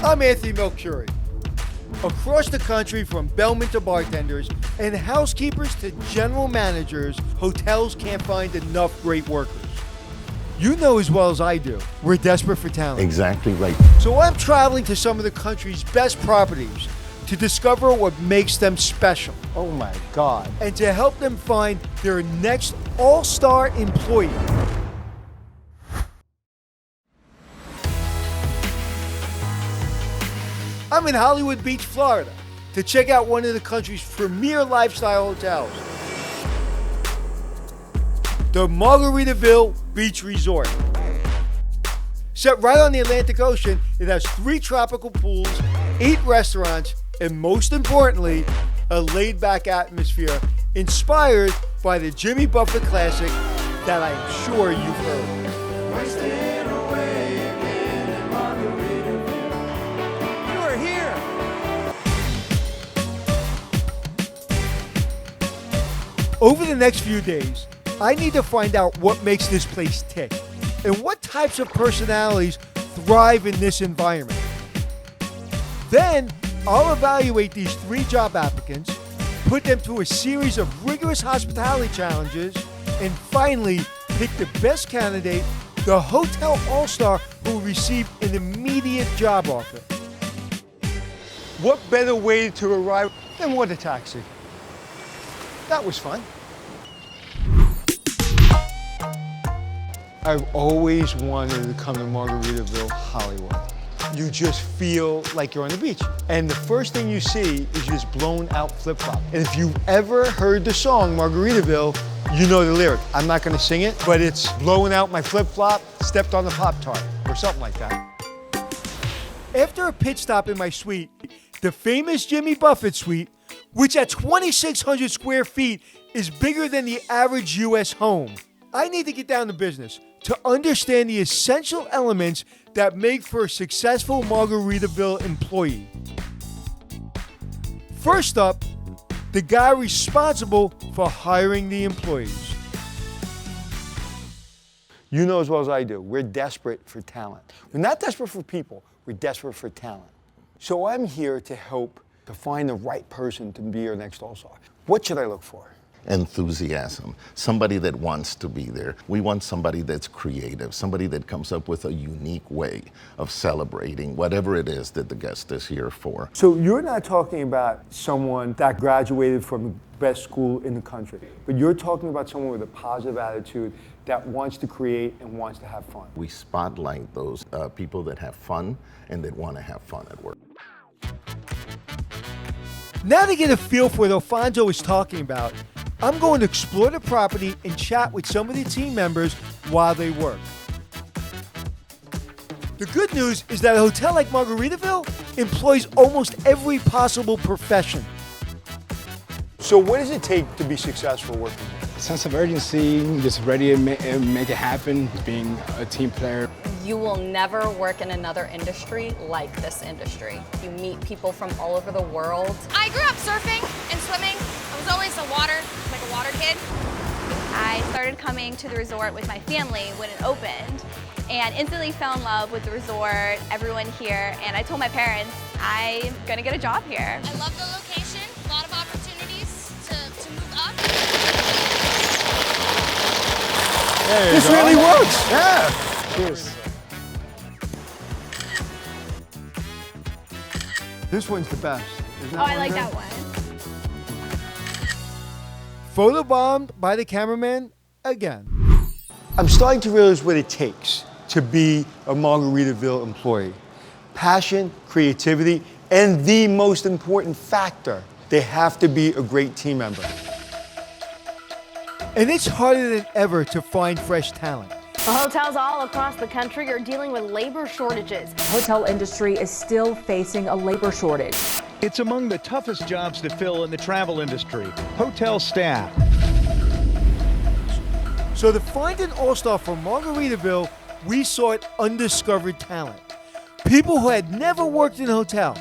I'm Anthony Melchiorri. Across the country, from bellmen to bartenders and housekeepers to general managers, hotels can't find enough great workers. You know as well as I do, we're desperate for talent. Exactly right. So I'm traveling to some of the country's best properties to discover what makes them special. Oh my God. And to help them find their next all-star employee. I'm in Hollywood Beach, Florida, to check out one of the country's premier lifestyle hotels, the Margaritaville Beach Resort. Set right on the Atlantic Ocean, it has 3 tropical pools, 8 restaurants, and most importantly, a laid-back atmosphere inspired by the Jimmy Buffett classic that I'm sure you've heard. Over the next few days, I need to find out what makes this place tick and what types of personalities thrive in this environment. Then, I'll evaluate these 3 job applicants, put them through a series of rigorous hospitality challenges, and finally, pick the best candidate, the hotel all-star who will receive an immediate job offer. What better way to arrive than water taxi? That was fun. I've always wanted to come to Margaritaville, Hollywood. You just feel like you're on the beach. And the first thing you see is this blown out flip-flop. And if you've ever heard the song Margaritaville, you know the lyric. I'm not gonna sing it, but it's blowing out my flip-flop, stepped on the Pop-Tart, or something like that. After a pit stop in my suite, the famous Jimmy Buffett suite, which at 2,600 square feet is bigger than the average US home. I need to get down to business to understand the essential elements that make for a successful Margaritaville employee. First up, the guy responsible for hiring the employees. You know as well as I do, we're desperate for talent. We're not desperate for people, we're desperate for talent. So I'm here to help to find the right person to be your next all-star. What should I look for? Enthusiasm, somebody that wants to be there. We want somebody that's creative, somebody that comes up with a unique way of celebrating whatever it is that the guest is here for. So you're not talking about someone that graduated from the best school in the country, but you're talking about someone with a positive attitude that wants to create and wants to have fun. We spotlight those people that have fun and that want to have fun at work. Now to get a feel for what Alfonso is talking about, I'm going to explore the property and chat with some of the team members while they work. The good news is that a hotel like Margaritaville employs almost every possible profession. So what does it take to be successful working here? A sense of urgency, just ready to make it happen, being a team player. You will never work in another industry like this industry. You meet people from all over the world. I grew up surfing and swimming. I was always a water kid. I started coming to the resort with my family when it opened and instantly fell in love with the resort, everyone here, and I told my parents, I'm gonna get a job here. I love the location, a lot of opportunities to move up. This really works. Yeah. Cheers. This one's the best. Oh, I like that one. Photobombed by the cameraman again. I'm starting to realize what it takes to be a Margaritaville employee. Passion, creativity, and the most important factor, they have to be a great team member. And it's harder than ever to find fresh talent. Hotels all across the country are dealing with labor shortages. The hotel industry is still facing a labor shortage. It's among the toughest jobs to fill in the travel industry, hotel staff. So to find an all-star for Margaritaville, we sought undiscovered talent. People who had never worked in a hotel.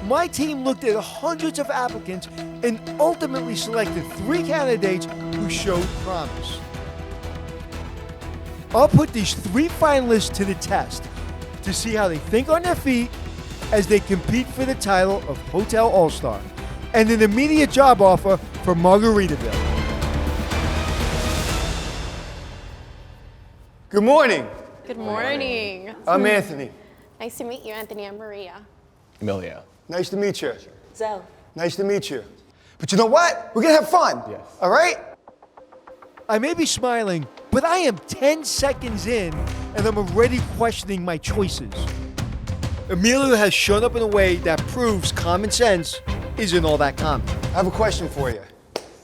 My team looked at hundreds of applicants and ultimately selected 3 candidates who showed promise. I'll put these 3 finalists to the test to see how they think on their feet as they compete for the title of Hotel All-Star and an immediate job offer for Margaritaville. Good morning. Good morning. I'm Anthony. Nice to meet you, Anthony and Maria. Amelia. Nice to meet you. Zoe. Nice to meet you. But you know what? We're gonna have fun. Yes. All right? I may be smiling, but I am 10 seconds in and I'm already questioning my choices. Emilio has shown up in a way that proves common sense isn't all that common. I have a question for you.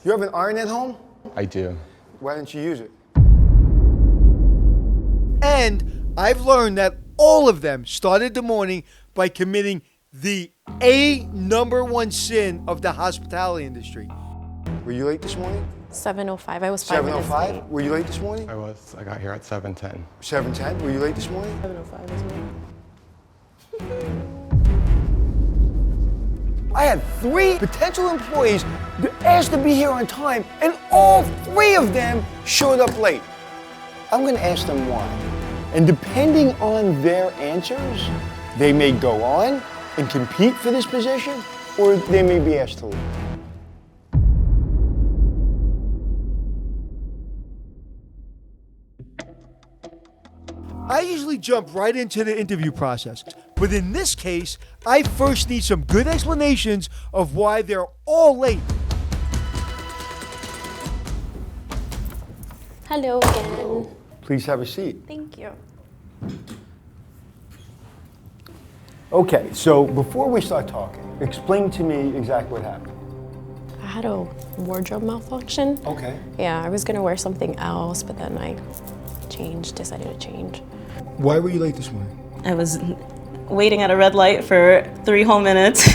You have an iron at home? I do. Why don't you use it? And I've learned that all of them started the morning by committing the number one sin of the hospitality industry. Were you late this morning? 7:05. I was 5 minutes late. 7:05? Were you late this morning? I was. I got here at 7:10. 7:10? Were you late this morning? 7:05 as well. I had 3 potential employees that asked to be here on time, and all 3 of them showed up late. I'm gonna ask them why. And depending on their answers, they may go on and compete for this position, or they may be asked to leave. I usually jump right into the interview process, but in this case, I first need some good explanations of why they're all late. Hello again. Please have a seat. Thank you. Okay, so before we start talking, explain to me exactly what happened. I had a wardrobe malfunction. Okay. Yeah, I was gonna wear something else, but then I decided to change. Why were you late this morning? I was waiting at a red light for 3 whole minutes.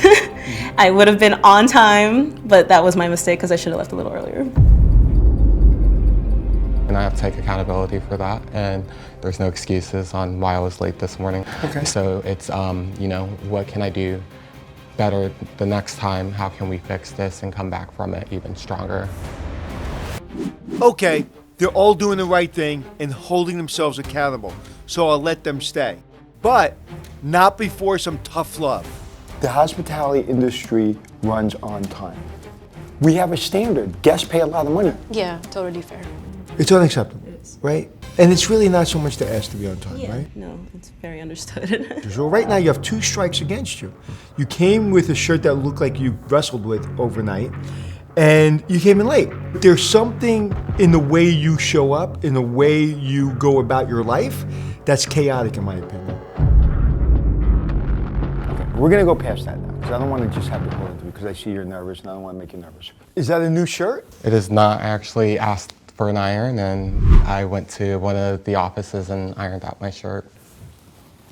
I would have been on time, but that was my mistake because I should have left a little earlier. And I have to take accountability for that. And there's no excuses on why I was late this morning. Okay. So it's, you know, what can I do better the next time? How can we fix this and come back from it even stronger? Okay, they're all doing the right thing and holding themselves accountable, so I'll let them stay. But not before some tough love. The hospitality industry runs on time. We have a standard. Guests pay a lot of money. Yeah, totally fair. It's unacceptable, right? And it's really not so much to ask to be on time, right? No, it's very understood. So right now you have 2 strikes against you. You came with a shirt that looked like you wrestled with overnight, and you came in late. There's something in the way you show up, in the way you go about your life, that's chaotic in my opinion. Okay, we're gonna go past that now, because I don't want to just have the whole interview, because I see you're nervous and I don't want to make you nervous. Is that a new shirt? It is not. I actually asked for an iron and I went to one of the offices and ironed out my shirt.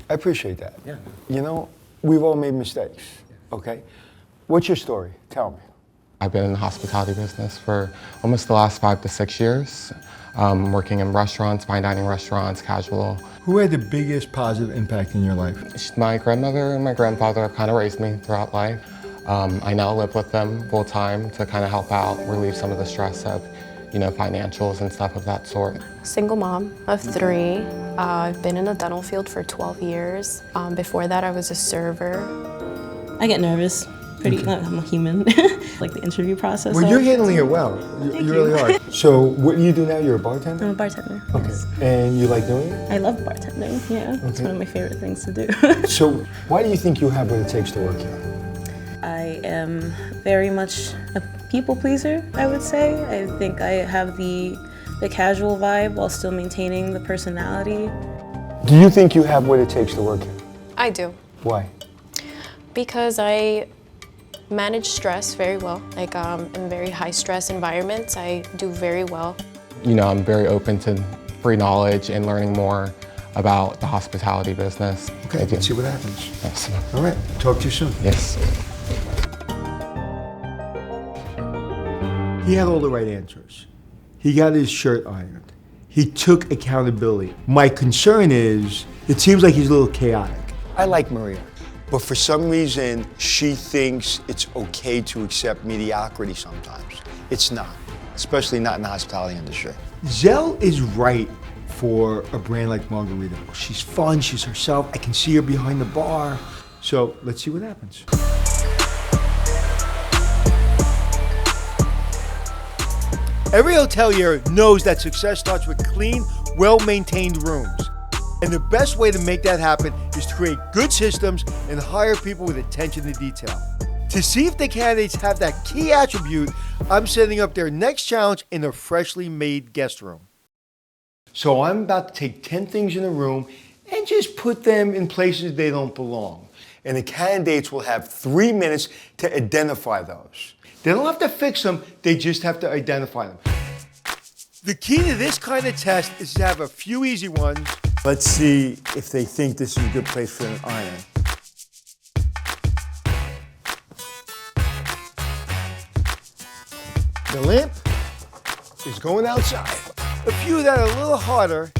I appreciate that. Yeah. You know, we've all made mistakes, okay? What's your story? Tell me. I've been in the hospitality business for almost the last 5 to 6 years, working in restaurants, fine dining restaurants, casual. Who had the biggest positive impact in your life? My grandmother and my grandfather kind of raised me throughout life. I now live with them full time to kind of help out, relieve some of the stress of, you know, financials and stuff of that sort. Single mom of 3. I've been in the dental field for 12 years. Before that, I was a server. I get nervous. I'm a human. Like the interview process. Well, you're handling it well. You really are. So what do you do now? You're a bartender? I'm a bartender. Okay. Yes. And you like doing it? I love bartending, yeah. It's one of my favorite things to do. So why do you think you have what it takes to work here? I am very much a people pleaser, I would say. I think I have the casual vibe while still maintaining the personality. Do you think you have what it takes to work here? I do. Why? Because I manage stress very well. Like in very high stress environments, I do very well. You know, I'm very open to free knowledge and learning more about the hospitality business. Okay, let's see what happens. Yes. All right, talk to you soon. Yes. He had all the right answers. He got his shirt ironed. He took accountability. My concern is, it seems like he's a little chaotic. I like Maria, but for some reason, she thinks it's okay to accept mediocrity sometimes. It's not, especially not in the hospitality industry. Zell is right for a brand like Margaritaville. She's fun, she's herself. I can see her behind the bar. So let's see what happens. Every hotelier knows that success starts with clean, well-maintained rooms. And the best way to make that happen is to create good systems and hire people with attention to detail. To see if the candidates have that key attribute, I'm setting up their next challenge in a freshly made guest room. So I'm about to take 10 things in a room and just put them in places they don't belong. And the candidates will have 3 minutes to identify those. They don't have to fix them, they just have to identify them. The key to this kind of test is to have a few easy ones. Let's see if they think this is a good place for an iron. The lamp is going outside. A few that are a little harder.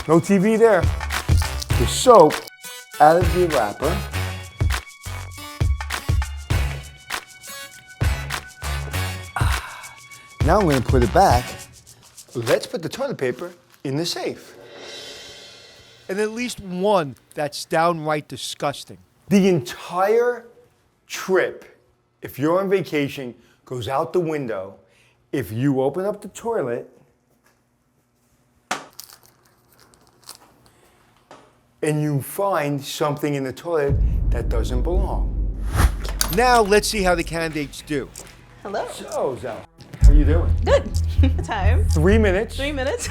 No TV there. The soap out of the wrapper. Now I'm going to put it back. Let's put the toilet paper in the safe. And at least one that's downright disgusting. The entire trip, if you're on vacation, goes out the window if you open up the toilet and you find something in the toilet that doesn't belong. Now let's see how the candidates do. Hello. So, Zal, how you doing? Good. Time. 3 minutes. 3 minutes.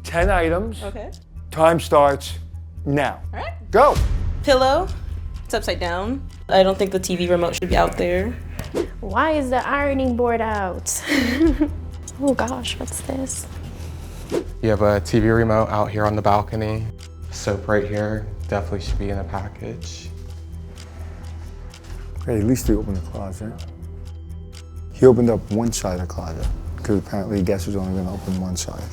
10 items. Okay. Time starts now. All right. Go. Pillow. It's upside down. I don't think the TV remote should be out there. Why is the ironing board out? Oh gosh, what's this? You have a TV remote out here on the balcony. Soap right here, definitely should be in a package. Okay, at least he opened the closet. He opened up one side of the closet because apparently the guest was only going to open one side.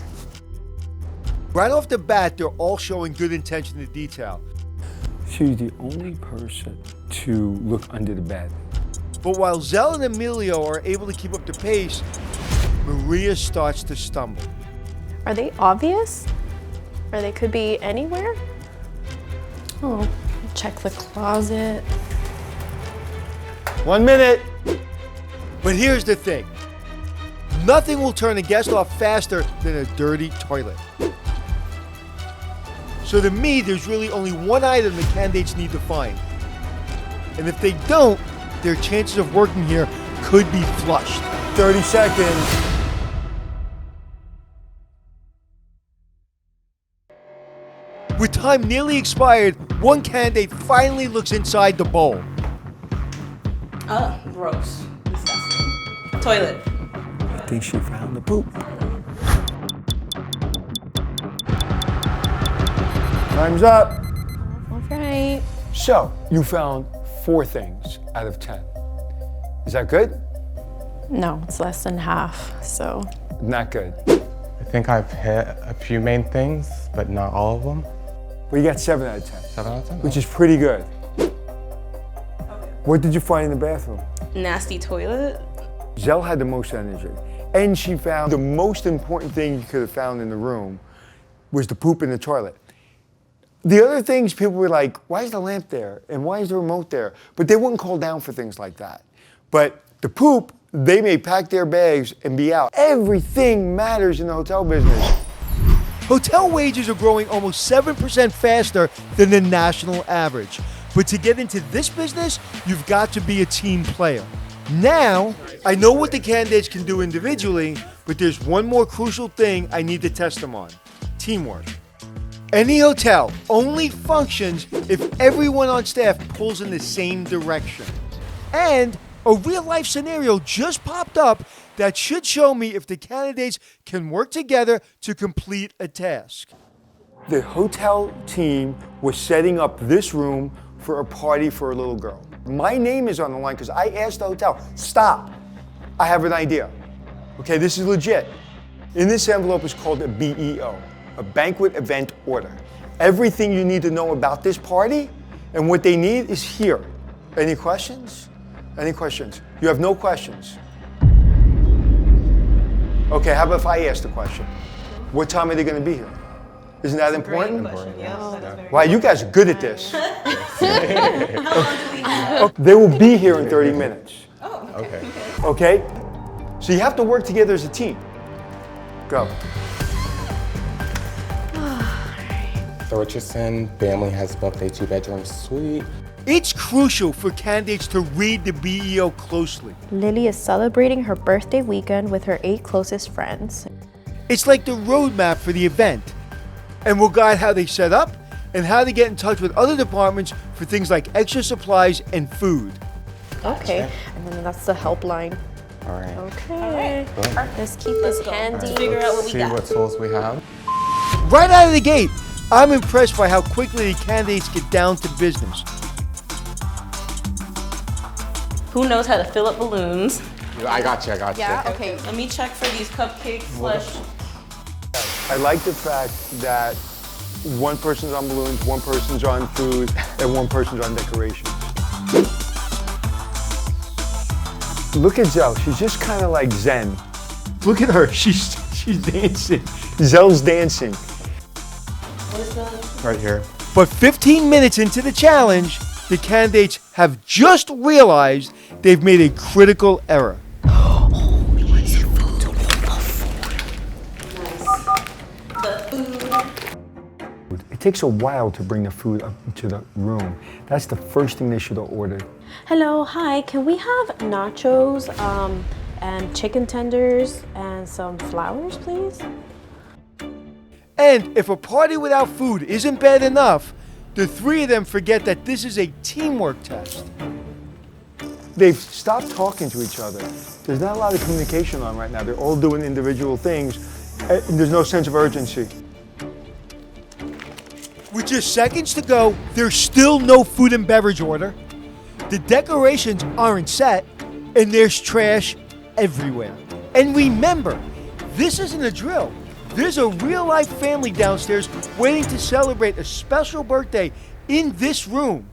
Right off the bat, they're all showing good attention to detail. She's the only person to look under the bed. But while Zell and Emilio are able to keep up the pace, Maria starts to stumble. Are they obvious? Or they could be anywhere? Oh, check the closet. 1 minute. But here's the thing. Nothing will turn a guest off faster than a dirty toilet. So to me, there's really only one item the candidates need to find. And if they don't, their chances of working here could be flushed. 30 seconds. With time nearly expired, one candidate finally looks inside the bowl. Oh, gross. Disgusting. Toilet. I think she found the poop. Time's up. All right. So, you found 4 things out of 10. Is that good? No, it's less than half, so. Not good. I think I've hit a few main things, but not all of them. Well, you got 7 out of 10. 7 out of 10? Which is pretty good. What did you find in the bathroom? Nasty toilet. Zell had the most energy. And she found the most important thing you could have found in the room was the poop in the toilet. The other things, people were like, why is the lamp there? And why is the remote there? But they wouldn't call down for things like that. But the poop, they may pack their bags and be out. Everything matters in the hotel business. Hotel wages are growing almost 7% faster than the national average. But to get into this business, you've got to be a team player. Now, I know what the candidates can do individually, but there's one more crucial thing I need to test them on: teamwork. Any hotel only functions if everyone on staff pulls in the same direction. And a real-life scenario just popped up that should show me if the candidates can work together to complete a task. The hotel team was setting up this room for a party for a little girl. My name is on the line because I asked the hotel, stop, I have an idea. Okay, this is legit. In this envelope is called a BEO, a banquet event order. Everything you need to know about this party and what they need is here. Any questions? Any questions? You have no questions. Okay, how about if I ask the question? What time are they going to be here? Isn't that important? Wow, you guys are good at this. They will be here in 30 minutes. Okay. Okay? So you have to work together as a team. Go. The Richardson family has booked a 2-bedroom suite. It's crucial for candidates to read the BEO closely. Lily is celebrating her birthday weekend with her 8 closest friends. It's like the roadmap for the event, and will guide how they set up and how to get in touch with other departments for things like extra supplies and food. Okay, and then that's the helpline. All right. Okay, let's keep this handy. Figure out what we See got. what tools we have. Right out of the gate, I'm impressed by how quickly the candidates get down to business. Who knows how to fill up balloons? I got you. Yeah, okay. Let me check for these cupcake slush. I like the fact that one person's on balloons, one person's on food, and one person's on decorations. Look at Zell, she's just kind of like Zen. Look at her, she's dancing. Zell's dancing. Right here. But 15 minutes into the challenge, the candidates have just realized they've made a critical error. It takes a while to bring the food up to the room. That's the first thing they should have ordered. Hello, hi, can we have nachos and chicken tenders and some flowers, please? And if a party without food isn't bad enough, the three of them forget that this is a teamwork test. They've stopped talking to each other. There's not a lot of communication on right now. They're all doing individual things, and there's no sense of urgency. With just seconds to go, there's still no food and beverage order. The decorations aren't set, and there's trash everywhere. And remember, this isn't a drill. There's a real-life family downstairs waiting to celebrate a special birthday in this room.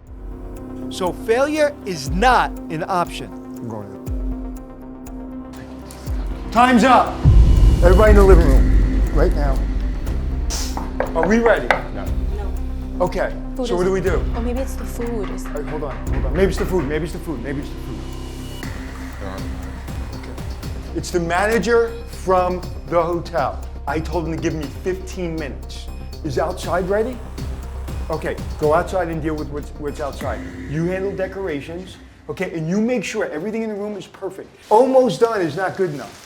So failure is not an option. I'm going in. Time's up. Everybody in the living room, right now. Are we ready? No. Okay, so what do we do? Oh, maybe it's the food. All right, hold on. Maybe it's the food, maybe it's the food. Okay. It's the manager from the hotel. I told him to give me 15 minutes. Is outside ready? Okay, go outside and deal with what's outside. You handle decorations, okay, and you make sure everything in the room is perfect. Almost done is not good enough.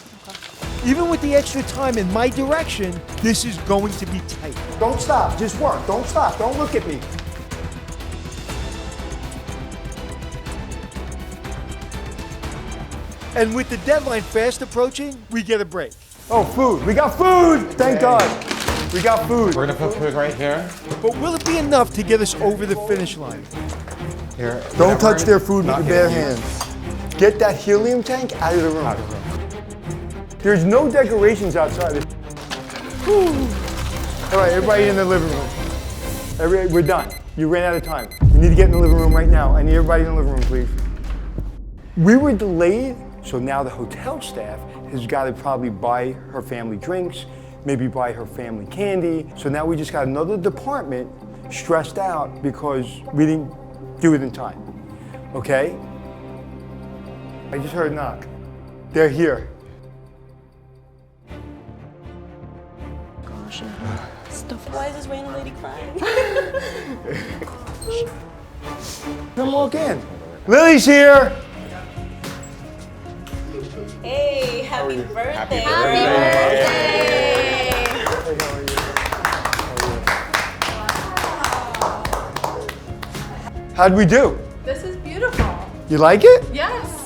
Even with the extra time in my direction, this is going to be tight. Don't stop, just work. Don't stop, don't look at me. And with the deadline fast approaching, we get a break. Oh, food, we got food, thank God. We got food. We're gonna put food right here. But will it be enough to get us over the finish line? Here. Don't touch their food with your bare hands. Get that helium tank out of the room. There's no decorations outside. Whew. All right, everybody in the living room. We're done. You ran out of time. We need to get in the living room right now. I need everybody in the living room, please. We were delayed, so now the hotel staff has got to probably buy her family drinks, maybe buy her family candy. So now we just got another department stressed out because we didn't do it in time. Okay? I just heard a knock. They're here. Gosh, Why is this random lady crying? Come walk in. Lily's here. Hey, happy birthday. How'd we do? This is beautiful. You like it? Yes.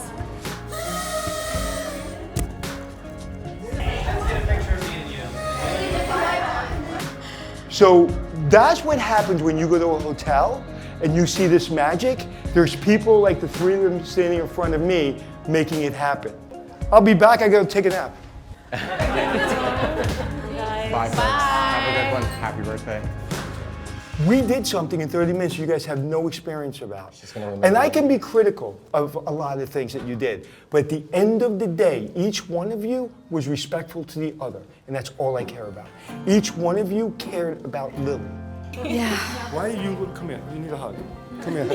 So that's what happens when you go to a hotel and you see this magic. There's people like the three of them standing in front of me making it happen. I'll be back, I gotta take a nap. Bye. Have a good one. Happy birthday. We did something in 30 minutes you guys have no experience about. gonna And I can be critical of a lot of things that you did, but at the end of the day, each one of you was respectful to the other, and that's all I care about. Each one of you cared about Lily. Yeah. Why are you, come here, you need a hug. Come here.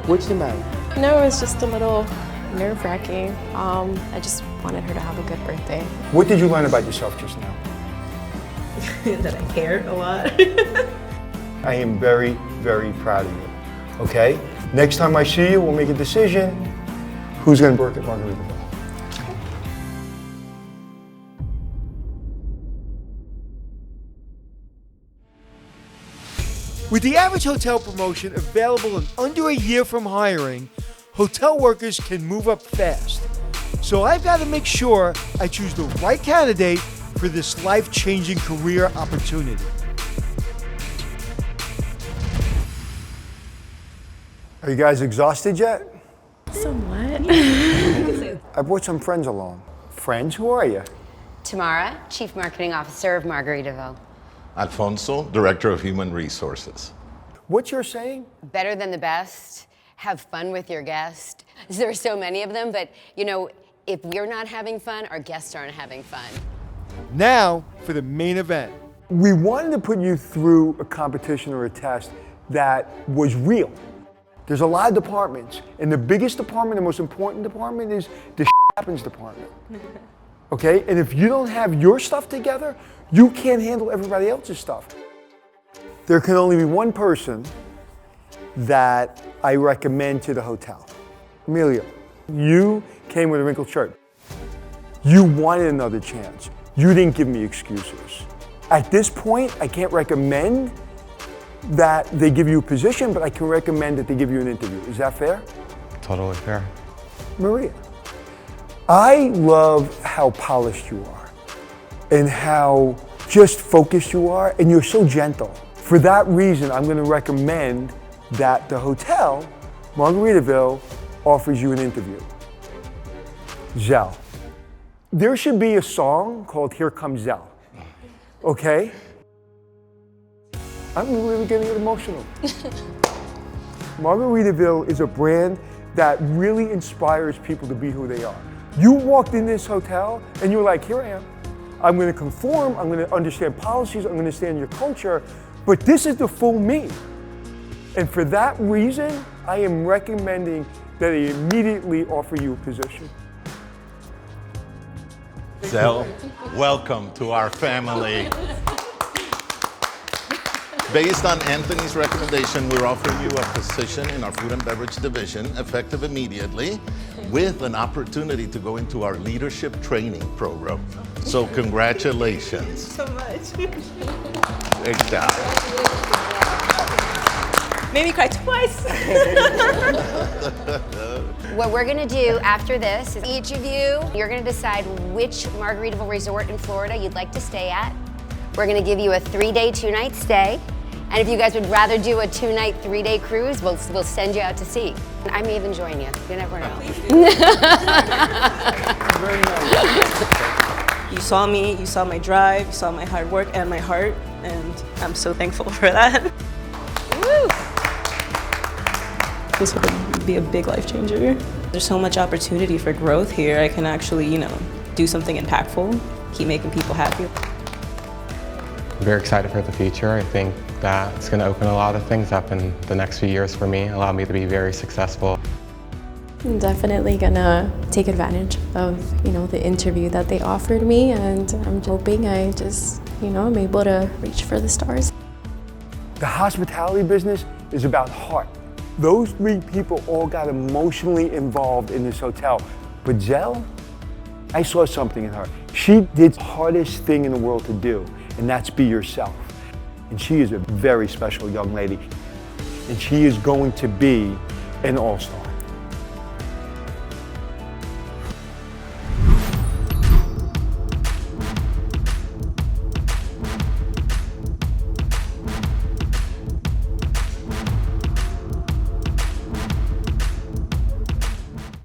What's the matter? No, it was just a little nerve-wracking. I just wanted her to have a good birthday. What did you learn about yourself just now? That I cared a lot. I am very, very proud of you, okay? Next time I see you, we'll make a decision. Who's gonna work at Margaritaville? With the average hotel promotion available in under a year from hiring, hotel workers can move up fast. So I've got to make sure I choose the right candidate for this life-changing career opportunity. Are you guys exhausted yet? Somewhat. I brought some friends along. Friends, who are you? Tamara, Chief Marketing Officer of Margaritaville. Alfonso, Director of Human Resources. What you're saying? Better than the best, have fun with your guest. There are so many of them, but you know, if we're not having fun, our guests aren't having fun. Now for the main event. We wanted to put you through a competition or a test that was real. There's a lot of departments, and the biggest department, the most important department is the happens department. Okay, and if you don't have your stuff together, you can't handle everybody else's stuff. There can only be one person that I recommend to the hotel. Amelia, you came with a wrinkled shirt. You wanted another chance. You didn't give me excuses. At this point, I can't recommend that they give you a position, but I can recommend that they give you an interview. Is that fair? Totally fair. Maria, I love how polished you are and how just focused you are, and you're so gentle. For that reason, I'm going to recommend that the hotel, Margaritaville, offers you an interview. Zell. There should be a song called Here Comes Zell. Okay? I'm really getting emotional. Margaritaville is a brand that really inspires people to be who they are. You walked in this hotel and you were like, here I am. I'm going to conform, I'm going to understand policies, I'm going to understand your culture, but this is the full me. And for that reason, I am recommending that I immediately offer you a position. Zell, welcome to our family. Based on Anthony's recommendation, we're offering you a position in our food and beverage division, effective immediately, with an opportunity to go into our leadership training program. So congratulations. So much. Great job. Made me cry twice. What we're gonna do after this is each of you, you're gonna decide which Margaritaville resort in Florida you'd like to stay at. We're gonna give you a 3-day, 2-night stay. And if you guys would rather do a 2-night, 3-day cruise, we'll send you out to sea. I may even join you. You never know. Very nice. You saw me, you saw my drive, you saw my hard work and my heart, and I'm so thankful for that. Woo! This would be a big life changer. There's so much opportunity for growth here. I can actually, do something impactful, keep making people happy. I'm very excited for the future. I think that it's going to open a lot of things up in the next few years for me, allow me to be very successful. I'm definitely gonna take advantage of, the interview that they offered me, and I'm hoping I just, I'm able to reach for the stars. The hospitality business is about heart. Those 3 people all got emotionally involved in this hotel. But Zell, I saw something in her. She did the hardest thing in the world to do, and that's be yourself. And she is a very special young lady. And she is going to be an all-star.